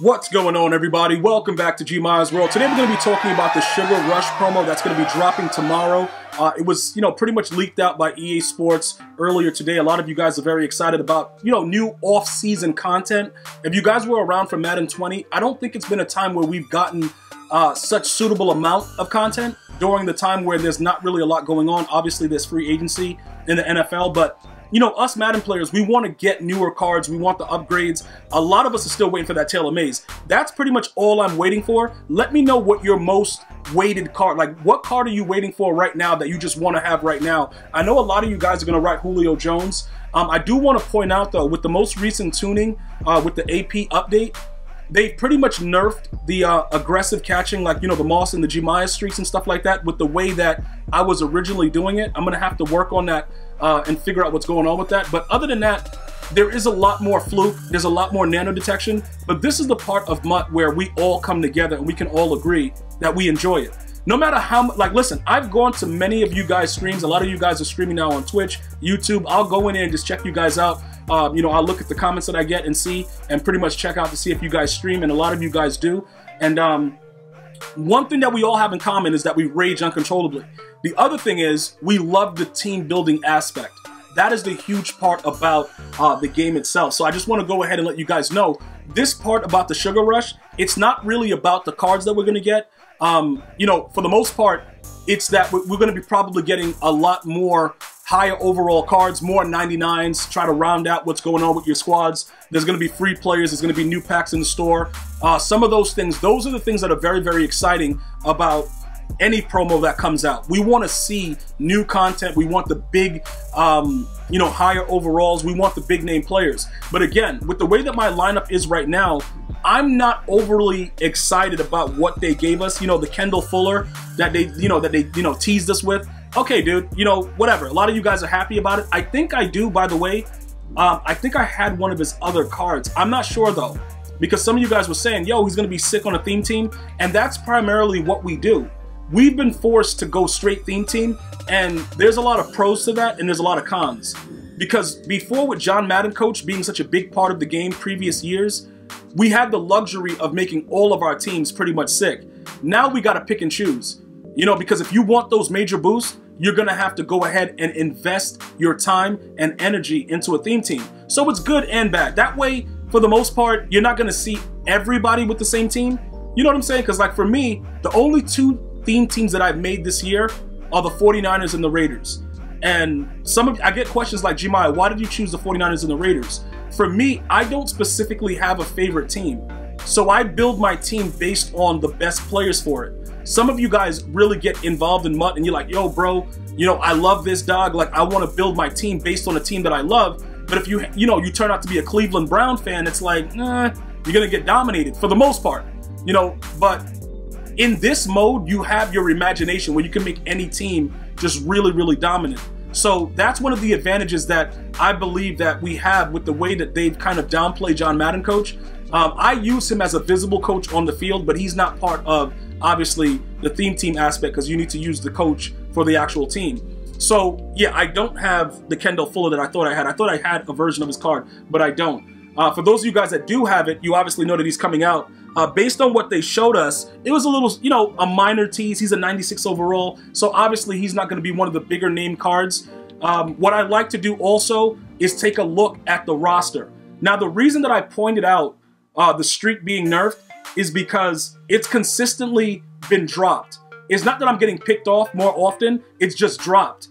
What's going on, everybody? Welcome back to GmiasWorld. Today we're going to be talking about the Sugar Rush promo that's going to be dropping tomorrow. It was, pretty much leaked out by EA Sports earlier today. A lot of you guys are very excited about, new off-season content. If you guys were around for Madden 20, I don't think it's been a time where we've gotten such suitable amount of content during the time where there's not really a lot going on. Obviously, there's free agency in the NFL, but us Madden players, we want to get newer cards. We want the upgrades. A lot of us are still waiting for that Taylor Mays. That's pretty much all I'm waiting for. Let me know what your most waited card, like what card are you waiting for right now that you just want to have right now? I know a lot of you guys are going to write Julio Jones. I do want to point out, though, with the most recent tuning, with the AP update, they pretty much nerfed the aggressive catching, like, the Moss and the Gmias streaks and stuff like that with the way that I was originally doing it. I'm going to have to work on that and figure out what's going on with that. But other than that, there is a lot more fluke. There's a lot more nano detection. But this is the part of MUT where we all come together and we can all agree that we enjoy it. No matter how, listen, I've gone to many of you guys' streams. A lot of you guys are streaming now on Twitch, YouTube. I'll go in there and just check you guys out. I'll look at the comments that I get and see, and pretty much check out to see if you guys stream, and a lot of you guys do. And one thing that we all have in common is that we rage uncontrollably. The other thing is we love the team building aspect. That is the huge part about the game itself. So I just want to go ahead and let you guys know, this part about the Sugar Rush, it's not really about the cards that we're going to get. For the most part, it's that we're going to be probably getting a lot more higher overall cards, more 99s, try to round out what's going on with your squads. There's going to be free players, there's going to be new packs in the store. Some of those things, those are the things that are very, very exciting about any promo that comes out. We want to see new content. We want the big, higher overalls. We want the big name players. But again, with the way that my lineup is right now, I'm not overly excited about what they gave us. The Kendall Fuller that they teased us with. Okay, dude, whatever. A lot of you guys are happy about it. I think I do, by the way. I think I had one of his other cards. I'm not sure, though, because some of you guys were saying, yo, he's going to be sick on a theme team, and that's primarily what we do. We've been forced to go straight theme team, and there's a lot of pros to that, and there's a lot of cons. Because before, with John Madden coach being such a big part of the game previous years, we had the luxury of making all of our teams pretty much sick. Now we got to pick and choose. Because if you want those major boosts, you're going to have to go ahead and invest your time and energy into a theme team. So it's good and bad. That way, for the most part, you're not going to see everybody with the same team. You know what I'm saying? Because, like, for me, the only two theme teams that I've made this year are the 49ers and the Raiders. And I get questions like, Gmias, why did you choose the 49ers and the Raiders? For me, I don't specifically have a favorite team. So I build my team based on the best players for it. Some of you guys really get involved in MUT and you're like, yo, bro, I love this dog. Like, I want to build my team based on a team that I love. But if you turn out to be a Cleveland Brown fan, it's like, you're going to get dominated for the most part, but in this mode, you have your imagination where you can make any team just really, really dominant. So that's one of the advantages that I believe that we have with the way that they've kind of downplayed John Madden coach. I use him as a visible coach on the field, but he's not part of, obviously, the theme team aspect, because you need to use the coach for the actual team. So, yeah, I don't have the Kendall Fuller that I thought I had. I thought I had a version of his card, but I don't. For those of you guys that do have it, you obviously know that he's coming out. Based on what they showed us, it was a little, a minor tease. He's a 96 overall, so obviously he's not going to be one of the bigger name cards. What I like to do also is take a look at the roster. Now, the reason that I pointed out the streak being nerfed is because it's consistently been dropped. It's not that I'm getting picked off more often, it's just dropped.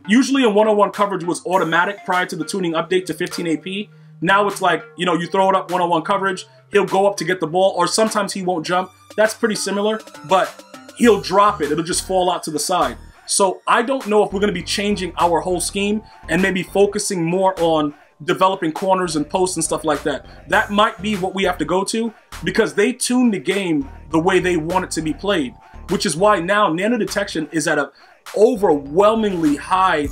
Usually in one-on-one coverage was automatic prior to the tuning update to 15 AP. Now it's like, you throw it up one-on-one coverage, he'll go up to get the ball, or sometimes he won't jump. That's pretty similar, but he'll drop it. It'll just fall out to the side. So I don't know if we're going to be changing our whole scheme and maybe focusing more on developing corners and posts and stuff like that. That might be what we have to go to, because they tune the game the way they want it to be played, which is why now nano detection is at an overwhelmingly high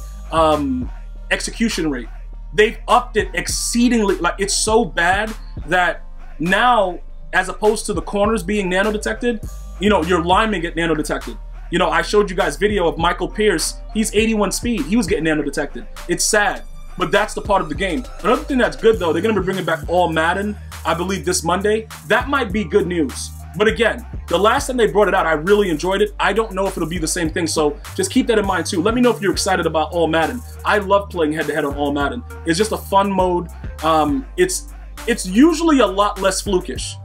execution rate. They've upped it exceedingly. Like, it's so bad that now, as opposed to the corners being nano detected, your linemen get nano detected. I showed you guys video of Michael Pierce. He's 81 speed. He was getting nano detected. It's sad. but that's the part of the game. Another thing that's good though, they're gonna be bringing back all Madden, I believe this Monday. That might be good news. But again, the last time they brought it out, I really enjoyed it. I don't know if it'll be the same thing, so just keep that in mind too. Let me know if you're excited about all Madden. I love playing head-to-head on all Madden. It's just a fun mode. It's usually a lot less flukish.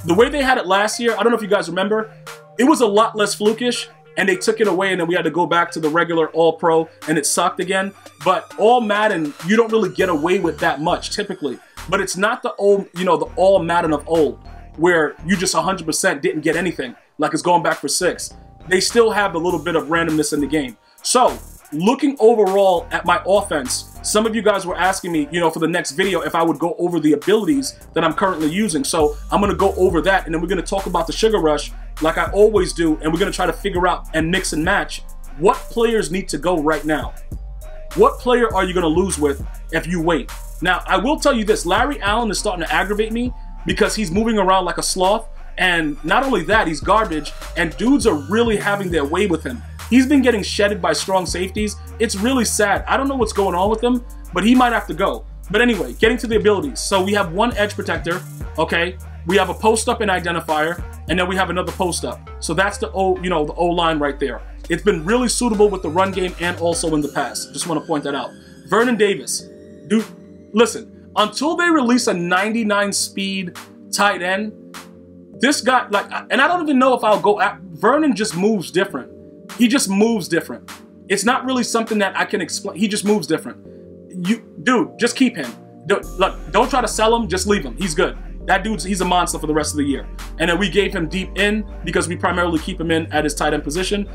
The way they had it last year, I don't know if you guys remember, it was a lot less flukish, and they took it away, and then we had to go back to the regular All-Pro, and it sucked again. But all Madden, you don't really get away with that much, typically. But it's not the old, you know, the all Madden of old, where you just 100% didn't get anything, like it's going back for 6. They still have a little bit of randomness in the game. So, looking overall at my offense, some of you guys were asking me, you know, for the next video, if I would go over the abilities that I'm currently using. So, I'm going to go over that, and then we're going to talk about the Sugar Rush, like I always do, and we're going to try to figure out and mix and match what players need to go right now. What player are you going to lose with if you wait? Now, I will tell you this, Larry Allen is starting to aggravate me, because he's moving around like a sloth, and not only that, he's garbage, and dudes are really having their way with him. He's been getting shedded by strong safeties. It's really sad. I don't know what's going on with him, but he might have to go. But anyway, getting to the abilities. So we have one edge protector, okay? We have a post-up and identifier, and then we have another post-up. So that's the O-line right there. It's been really suitable with the run game and also in the pass. Just want to point that out. Vernon Davis. Dude, listen. Until they release a 99 speed tight end, this guy, like, and I don't even know if I'll go at, Vernon just moves different. He just moves different. It's not really something that I can explain. He just moves different. Dude, just keep him. Don't try to sell him, just leave him. He's good. That dude's, he's a monster for the rest of the year. And then we gave him deep in because we primarily keep him in at his tight end position.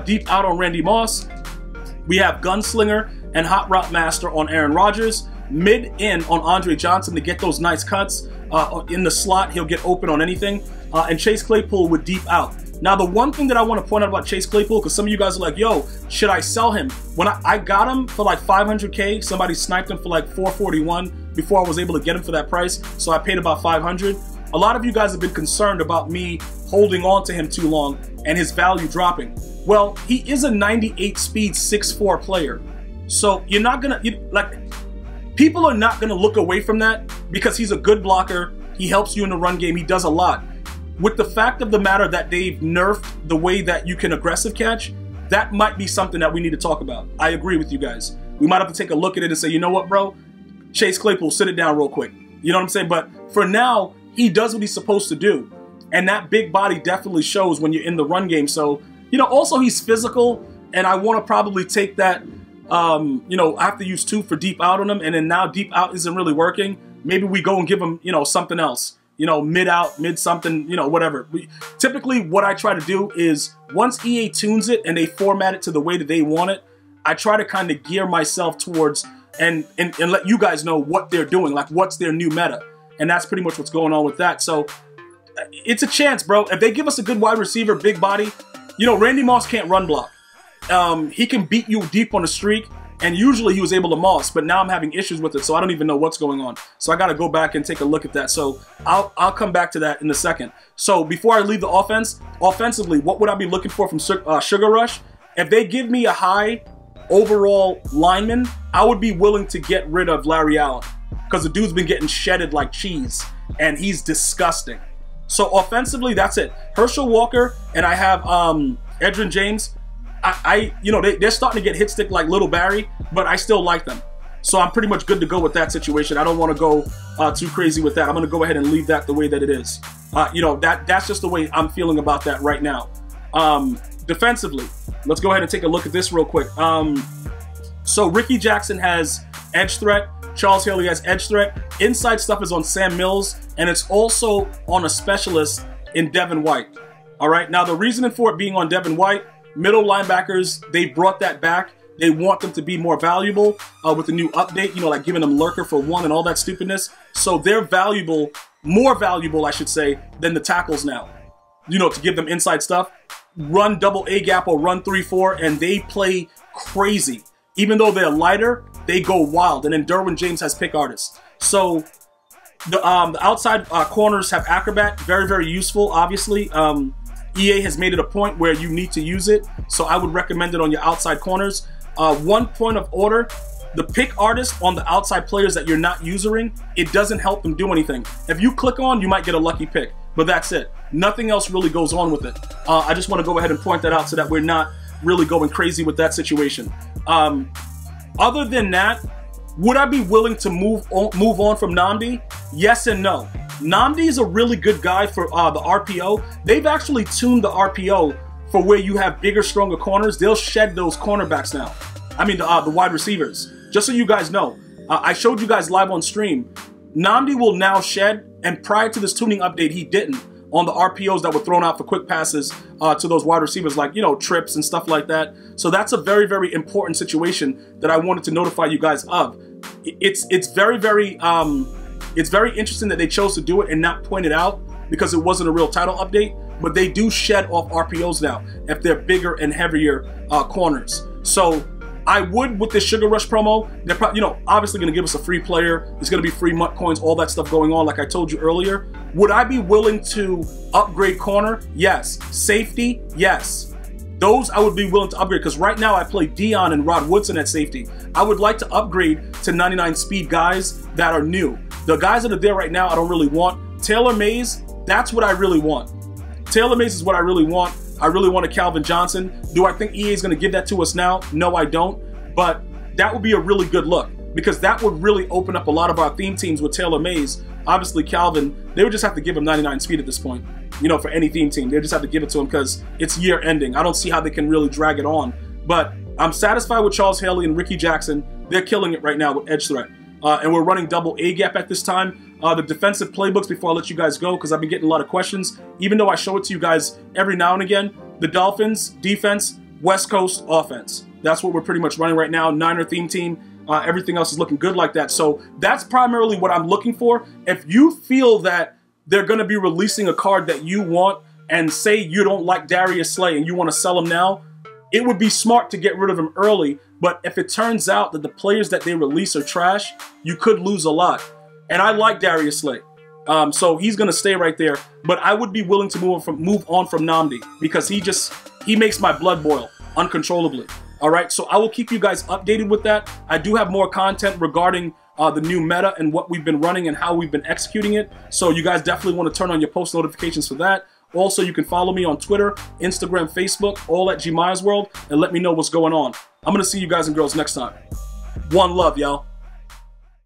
Deep out on Randy Moss. We have Gunslinger and Hot Route Master on Aaron Rodgers. Mid in on Andre Johnson to get those nice cuts. In the slot, he'll get open on anything. And Chase Claypool with deep out. Now, the one thing that I want to point out about Chase Claypool, because some of you guys are like, yo, should I sell him? When I got him for like 500K, somebody sniped him for like 441 before I was able to get him for that price, so I paid about 500. A lot of you guys have been concerned about me holding on to him too long and his value dropping. Well, he is a 98 speed 6'4 player. So you're not gonna, people are not gonna look away from that because he's a good blocker. He helps you in the run game. He does a lot. With the fact of the matter that they've nerfed the way that you can aggressive catch, that might be something that we need to talk about. I agree with you guys. We might have to take a look at it and say, you know what, bro? Chase Claypool, sit it down real quick. You know what I'm saying? But for now, he does what he's supposed to do. And that big body definitely shows when you're in the run game. So, also he's physical, and I want to probably take that, I have to use 2 for deep out on him, and then now deep out isn't really working. Maybe we go and give him, something else. Mid out, mid something, whatever. Typically, what I try to do is once EA tunes it and they format it to the way that they want it, I try to kind of gear myself towards and let you guys know what they're doing, like what's their new meta. And that's pretty much what's going on with that. So it's a chance, bro. If they give us a good wide receiver, big body, Randy Moss can't run block. He can beat you deep on the streak. And usually he was able to moss, but now I'm having issues with it, so I don't even know what's going on. So I got to go back and take a look at that. So I'll come back to that in a second. So before I leave the offense, offensively, what would I be looking for from Sugar Rush? If they give me a high overall lineman, I would be willing to get rid of Larry Allen because the dude's been getting shedded like cheese, and he's disgusting. So offensively, that's it. Herschel Walker, and I have Edgerrin James. They're starting to get hit stick like Little Barry, but I still like them. So I'm pretty much good to go with that situation. I don't want to go too crazy with that. I'm going to go ahead and leave that the way that it is. That's just the way I'm feeling about that right now. Defensively, let's go ahead and take a look at this real quick. So Ricky Jackson has edge threat. Charles Haley has edge threat. Inside stuff is on Sam Mills, and it's also on a specialist in Devin White. All right. Now, the reasoning for it being on Devin White, middle linebackers, they brought that back. They want them to be more valuable with the new update, like giving them lurker for 1 and all that stupidness. So they're valuable, more valuable, I should say, than the tackles now, to give them inside stuff. Run double A gap or run 3-4, and they play crazy. Even though they're lighter, they go wild. And then Derwin James has pick artists. So the outside corners have acrobat, very, very useful, obviously. EA has made it a point where you need to use it, so I would recommend it on your outside corners. One point of order, the pick artist on the outside players that you're not usering, it doesn't help them do anything. If you click on, you might get a lucky pick, but that's it. Nothing else really goes on with it. I just want to go ahead and point that out so that we're not really going crazy with that situation. Other than that, would I be willing to move on from Nnamdi? Yes and no. Nnamdi is a really good guy for the RPO. They've actually tuned the RPO for where you have bigger, stronger corners. They'll shed those cornerbacks now. I mean, the wide receivers. Just so you guys know, I showed you guys live on stream. Nnamdi will now shed, and prior to this tuning update, he didn't on the RPOs that were thrown out for quick passes to those wide receivers, like, you know, trips and stuff like that. So that's a very, very important situation that I wanted to notify you guys of. It's very interesting that they chose to do it and not point it out because it wasn't a real title update. But they do shed off RPOs now if they're bigger and heavier corners. So I would, with this Sugar Rush promo, they're probably, you know, obviously going to give us a free player. There's going to be free mutcoins, all that stuff going on, like I told you earlier. Would I be willing to upgrade corner? Yes. Safety? Yes. Those I would be willing to upgrade because right now I play Dion and Rod Woodson at safety. I would like to upgrade to 99 speed guys that are new. The guys that are there right now, I don't really want. Taylor Mays, that's what I really want. Taylor Mays is what I really want. I really want a Calvin Johnson. Do I think EA is going to give that to us now? No, I don't. But that would be a really good look because that would really open up a lot of our theme teams with Taylor Mays. Obviously, Calvin, they would just have to give him 99 speed at this point. You know, for any theme team, they just have to give it to him because it's year ending. I don't see how they can really drag it on. But I'm satisfied with Charles Haley and Ricky Jackson. They're killing it right now with edge threat. And we're running double A gap at this time. The defensive playbooks, before I let you guys go, because I've been getting a lot of questions, even though I show it to you guys every now and again, the Dolphins defense, West Coast offense. That's what we're pretty much running right now. Niner theme team. Everything else is looking good like that. So that's primarily what I'm looking for. If you feel that they're going to be releasing a card that you want and say you don't like Darius Slay and you want to sell him now, it would be smart to get rid of him early. But if it turns out that the players that they release are trash, you could lose a lot. And I like Darius Slay. So he's going to stay right there. But I would be willing to move on from Nnamdi because he makes my blood boil uncontrollably. All right, so I will keep you guys updated with that. I do have more content regarding the new meta and what we've been running and how we've been executing it. So you guys definitely want to turn on your post notifications for that. Also, you can follow me on Twitter, Instagram, Facebook, all at GmiasWorld, and let me know what's going on. I'm going to see you guys and girls next time. One love, y'all.